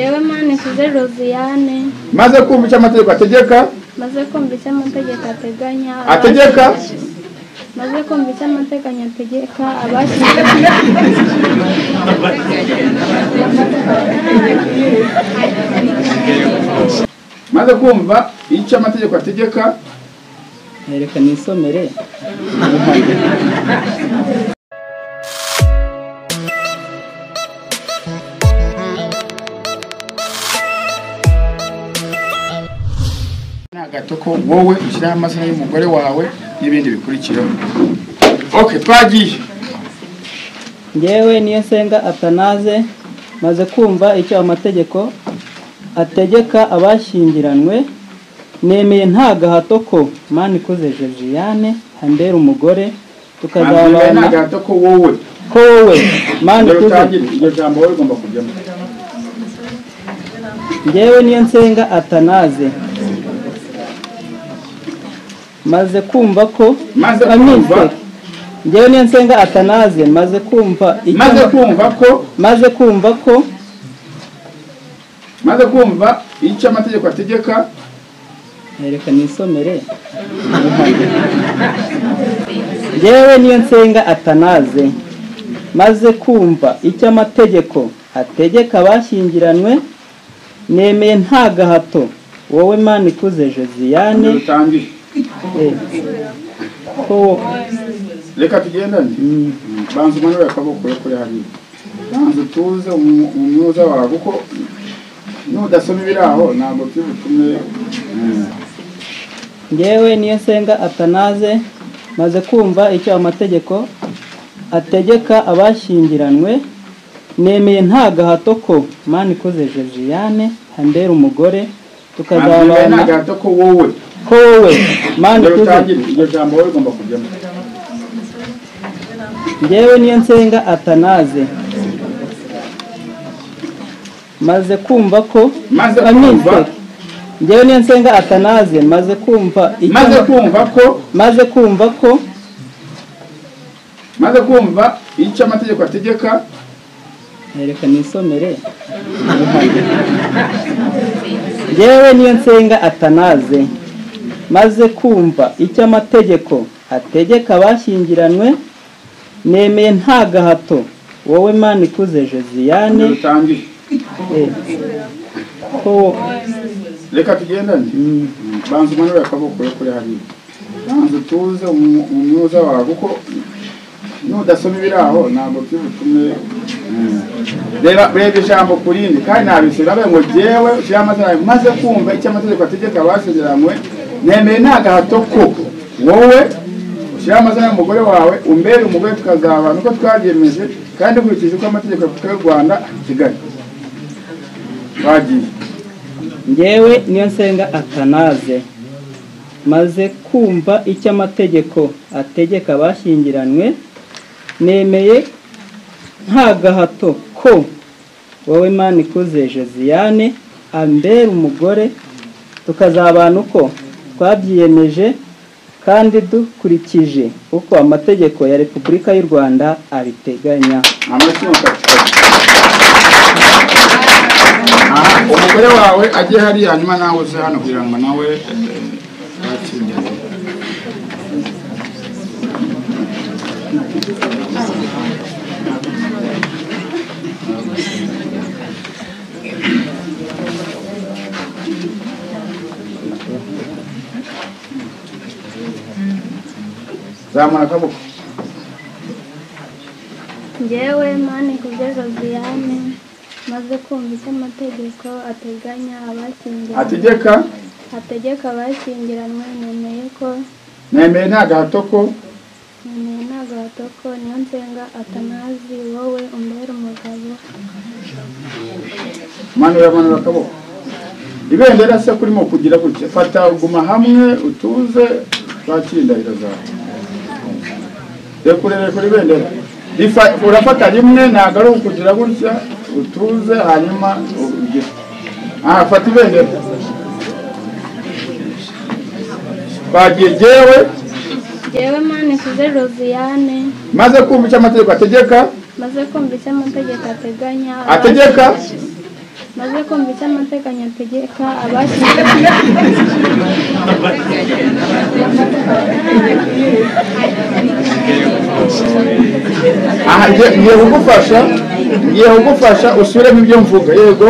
Yewe mani kuze Rosiane maze kumva icyo amategeko ategeka ateganya ategeka maze kumva icyo amategeko ategeka maze kumva icyo amategeko ategeka reka nisomere gato ko wowe ushyiraho amazina y'umugore wawe n'ibindi bikurikiraho. Okay, twagiye. Ngewe Niyosenga Atanaze maze kumva icyo amategeko ategeka abashyingiranwe, nemeye nta gahato ko Manikuze Josiane hambere umugore tukazabana nta gahato ko wowe Manikuze iryo jambo wowe ugomba kujyamo. Ngewe Niyosenga Atanaze maze kumva ko ngewe Niyosenga Atanaze maze kumva icyo amategeko ategeka reka nisomere ngewe Niyosenga Atanaze maze kumva icyo amategeko ategeka abashyingiranwe, nemeye nta gahato wowe Manikuze Josiane reka tugendane. Banza umanure akaboko kuri hariya, banza utuze umwuza wawe kuko nudasoma ibiraho ntabwo tubutume. Ngewe Niyosenga Atanaze maze kumva icyo amategeko ategeka abashyingiranwe, nemeye nta gahato ko Manikuze Josiane hambere umugore tukazabana nta gahato ko wowe Manikuze iryo jambo wowe ugomba kujyamo. Ngewe Niyosenga Atanaze maze kumva ko ngewe Niyosenga Atanaze maze kumva icyo amategeko ategeka reka nisomere ngewe Niyosenga Atanaze maze kumva icyo amategeko ategeka abashyingiranwe, nemeye nta gahato wowe Manikuze Josiane reka tugendane. Banza umanure akaboko kuri hariya, banza utuze umwuza wawe kuko nudasoma ibiraho ntabwo tubutume. Reba ijambo kurindi kandi nabisubira ngo jewe ushyira amazina maze kumva icyo amategeko ategeka abashyingiranwe, nemeye nta gahato ko wowe ushyira amazina y'umugore wawe umbere umugore tukazabana uko twabyemeje kandi ukurikije uko amategeko y'u Rwanda Kigali. Bagiye. Ngewe Niyosenga Atanaze maze kumva icyo amategeko ategeka abashyingiranwe, nemeye nta gahato ko wowe Manikuze Josiane ambere umugore tukazabana uko twabyiyemeje kandi dukurikije uko amategeko ya Repubulika y'u Rwanda abiteganya. Umugore wawe agiye hariya hanyuma nawe uze hano kugira ngo nawe watsindire. Zamura akaboko. Ngewe Manikuze Josiane maze kumva icyo amategeko ateganya abashyingiranwe, nemeye nta gahato ko Niyosenga Atanaze wowe umbere umugabo. Manura akaboko. Ibendera se kurimo kugira gutya, fata guma hamwe utuze twakira indahiro zawe. Rekurere kuri ibendera urafata rimwe ntabwo ari ukugira gutya utuze hanyuma ugire. Fata ibendera. Bagiye. Ngewe Manikuze Rosiane maze kumva icyo amategeko ategeka maze kumva icyo amategeko ateganya maze kumva icyo amategeko ategeka abashyingiranywe aha ngiye kugufasha usubiremo ibyo mvuga yego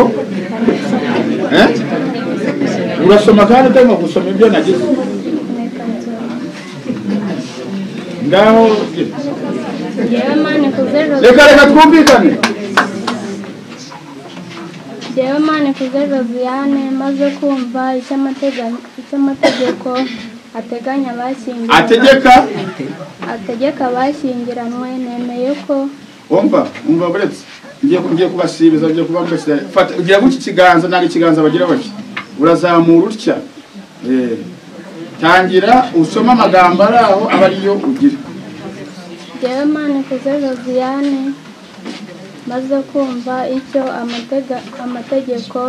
urasoma kandi utarimo gusoma ibyo nagize ngaho Jyewe reka twumvikane Jyewe Manikuze Josiane maze kumva icyo amategeko ateganya abashyingiranywe ategeka abashyingiranywe nemeye ko umva buretse ngiye kubasibiza ngiye kubambesera fata ugiye guca ikiganza nanga ikiganza bagira bake urazamura utya tangira usoma amagambo ari aho aba ariyo ugira Jyewe Manikuze Josiane maze kumva icyo amategeko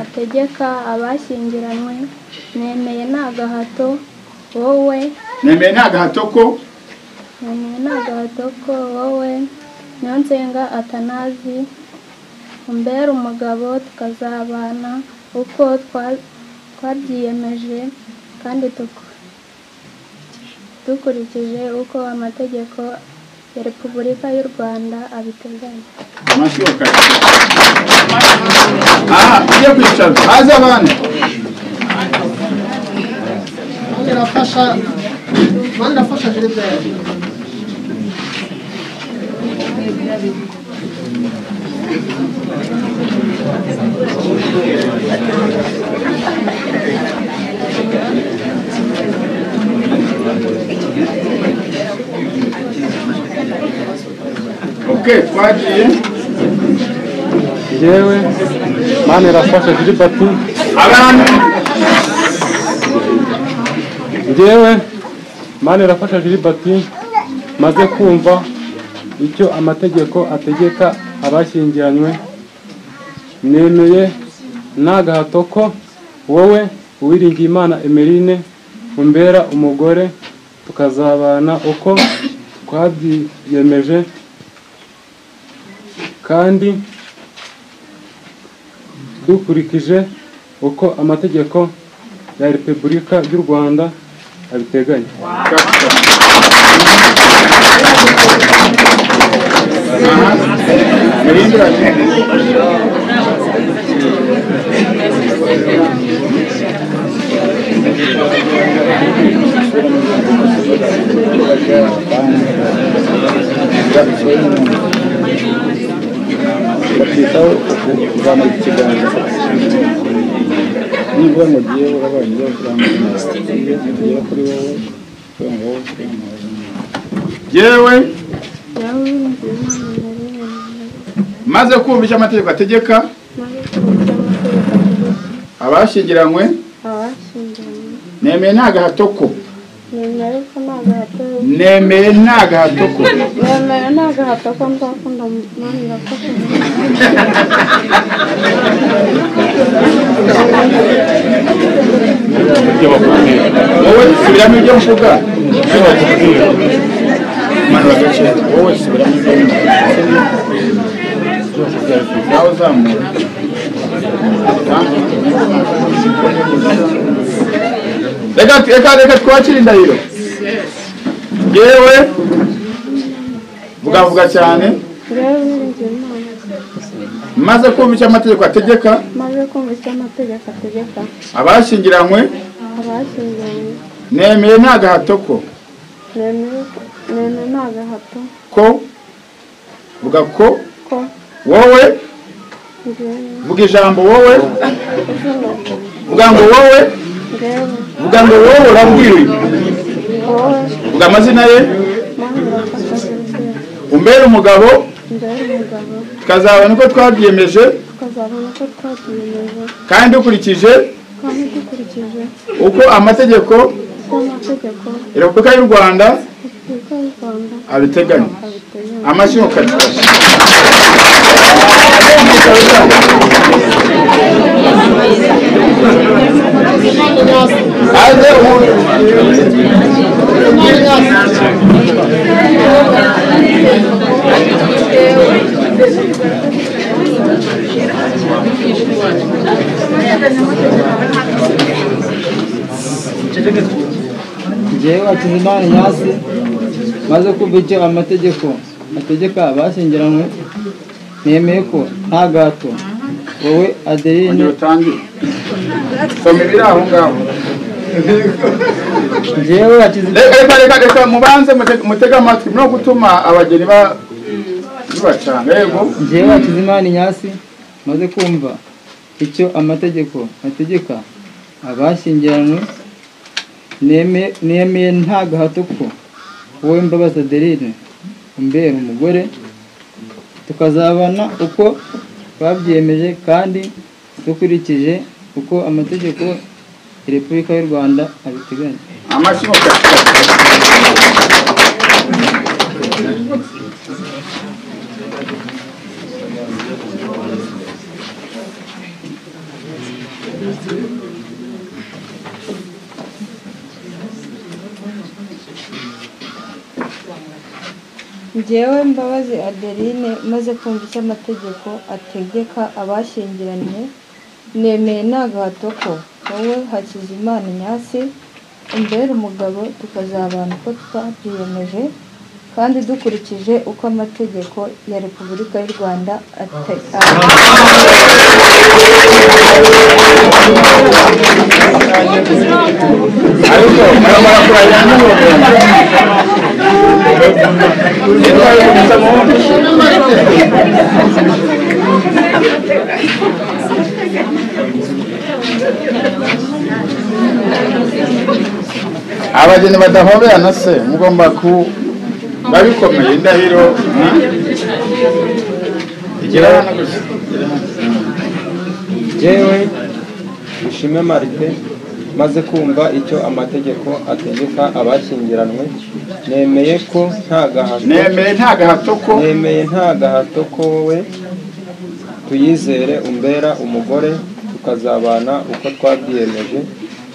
ategeka abashyingiranywe nemeye nta gahato ko wowe Niyonsenga Atanazi umbera umugabo tukazabana uko twabyiyemeje kandi dukurikije uko amategeko ya Repubulika y'u Rwanda abiteganya. Ujye kwicara haza abana Manirafasha Gilbert. Okay, twagiye Jewe Manirafasha Gilbert abantu Jewe Manirafasha Gilbert maze kumva icyo amategeko ategeka abashyingiranywe nemeye nta gahato ko wowe Uwiringiyimana Emeline umbera umugore tukazabana uko twabyiyemeje kandi dukurikije uko amategeko ya Repubulika y'u Rwanda abiteganya. bakitaho kuzamura ikiganza nibura ngo giye urabanye kuzamura kuri wowe yewe maze kumva icyo amategeko ategeka abashyingiranywe nemeye nta gahato ko nemeye nta gahato ko nzakunda Manirafasha wowe subiramo ibyo mvuga manu agace wowe subiramo ibyo mvuga nawe uzamura reka twakire indahiro yewe vuga cyane maze kumva icyo amategeko ategeka abashyingiranywe nemeye nta gahato ko ko vuga ko wowe vuga ijambo wowe vuga ngo wowe urabwiwe vuga amazina ye umbere umugabo tukazabona uko twabyiyemeje kandi dukurikije uko amategeko ya Repubulika y'u Rwanda abiteganya. Amashyi mu kazi njyewe Hakizimana Ignace maze kumva icyo amategeko ategeka abashyingiranywe nemeye ko nta gahato wowe Adeline soma ibiri aho ngaho njyewe Hakizimana reka mubanze mutega amatwi no gutuma abageni bibacanga yego njyewe Hakizimana Ignace maze kumva icyo amategeko ategeka abashyingiranywe nemeye nta gahato ko wowe Mbabazi Adeline umbera umugore tukazabana uko twabyiyemeje kandi dukurikije uko amategeko ya Repubulika y'u Rwanda abiteganya. njyewe Mbabazi Adeline maze kumva icyo amategeko ategeka abashyingiranywe nemeye nta gahato ko wowe Hakizimana Ignace umbera umugabo tukazabana uko twabyiyemeje kandi dukurikije uko amategeko ya Repubulika y'u Rwanda abageni badahoberana se mugomba ku babikomeye indahiro jewe Ishimwe Marite maze kumva icyo amategeko ategeka abashyingiranywe nemeye nta gahato ko wowe Tuyizere umbera umugore tukazabana uko twabyiyemeje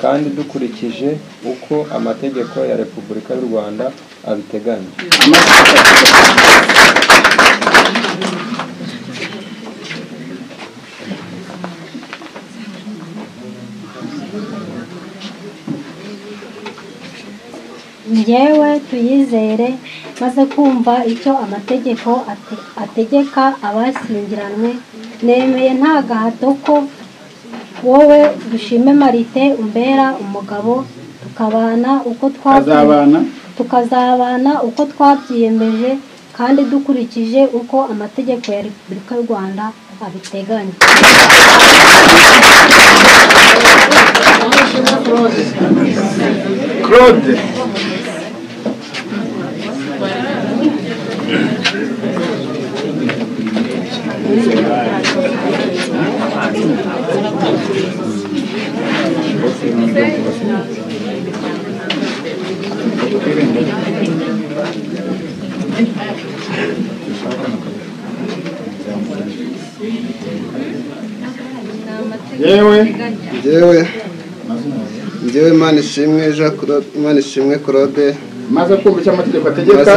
kandi dukurikije uko amategeko ya Repubulika y'u Rwanda abiteganya. njyewe Tuyizere maze kumva icyo amategeko ategeka abashyingiranywe nemeye nta gahato ko wowe Dushime Marite umbera umugabo tukazabana uko twabyiyemeje kandi dukurikije uko amategeko ya Repubulika y'u Rwanda abiteganya. Claude njyewe Manishimwe Claude maze kumva icyo amategeko ategeka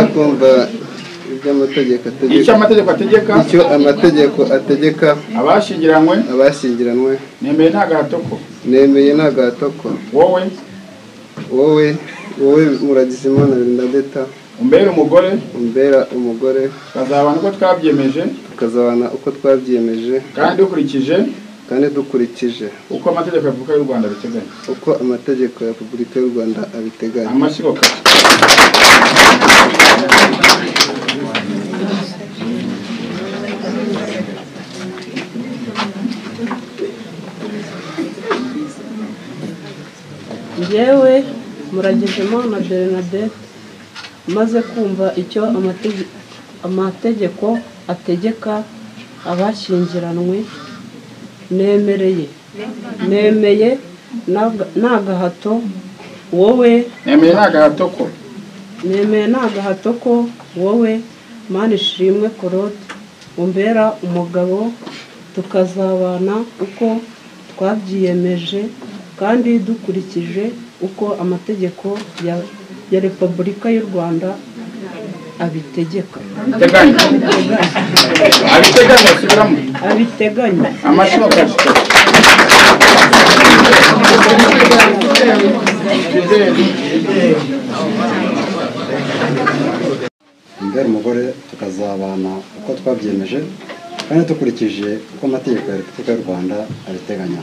icyo amategeko ategeka abashyingiranywe nemeye nta gahato ko wowe Muragizimana Bernadette umbera umugore tukazabana uko twabyiyemeje kandi dukurikije uko amategeko ya Repubulika y'u Rwanda abiteganya. njyewe Muragizimana Bernadette maze kumva icyo amategeko ategeka abashyingiranywe nemeye nta gahato wowe Manishimwe Claude umbera umugabo tukazabana uko twabyiyemeje kandi dukurikije uko amategeko ya Repubulika y'u Rwanda abiteganya. abiteganya. Mbere umugore tukazabana uko twabyemeje kandi dukurikije uko amategeko ya Repubulika y'u Rwanda abiteganya.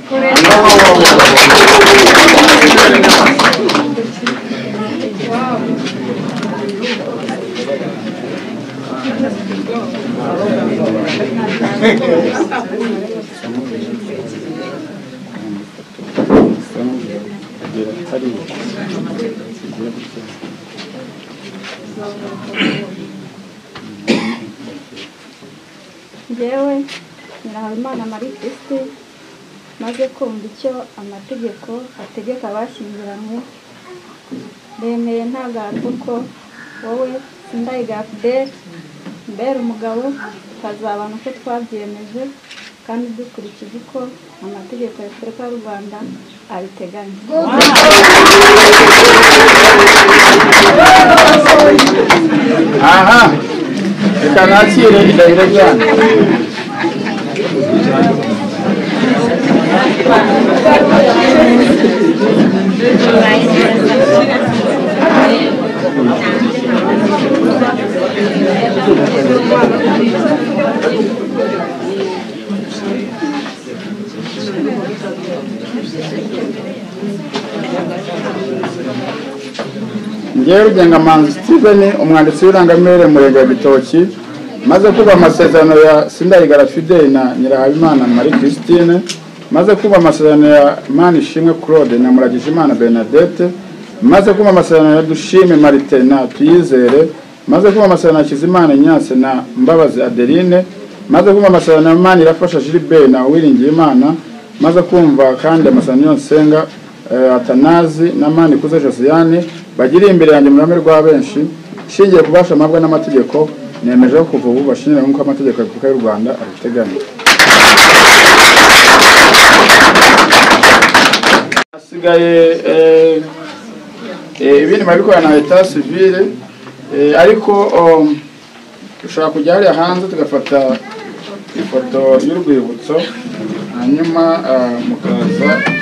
Njyewe Nyirahabimana Marie Christine maze kumva icyo amategeko ategeka abashyingiranywe, ndemeye nta gahato ko wowe Sindayiga Fidèle mbera umugabo tukazabana uko twabyemeje kandi dukurikije uko amategeko ya Repubulika y'u Rwanda abiteganya. Aha, reka nakire indahiro ryanyu. Njyewe Rugengamanzi Steven, umwanditsi w'irangamimerere Murenge wa Gitoki, maze kuba amasezerano ya Sindayiga Fidèle na Nyirahabimana Marie Christine, maze kuba amasezerano ya Manishimwe Claude na Muragijimana Bernadette, maze kuba amasezerano ya Dushime Martin na Tuyizere, maze kuba amasezerano ya Kizimana Ignace na Mbabazi Adeline, maze kuba amasezerano ya Manirafasha Gilbert na Uwiringiyimana, maze kumva kandi amasezerano y'Onsenga Atanazi na Manikuze Josiane bagiriye imbere yanjye mu ruhame rwa benshi, ishingiye ku bubasha mpabwa n'amategeko, nemeje ko kuva ubu bashingira nk'uko amategeko ya Repubulika y'u Rwanda abiteganya. Hasigaye ibindi babikorana na Etat Civile, ariko dushobora kujya hariya hanze tugafata ifoto y'urwibutso, hanyuma mukaza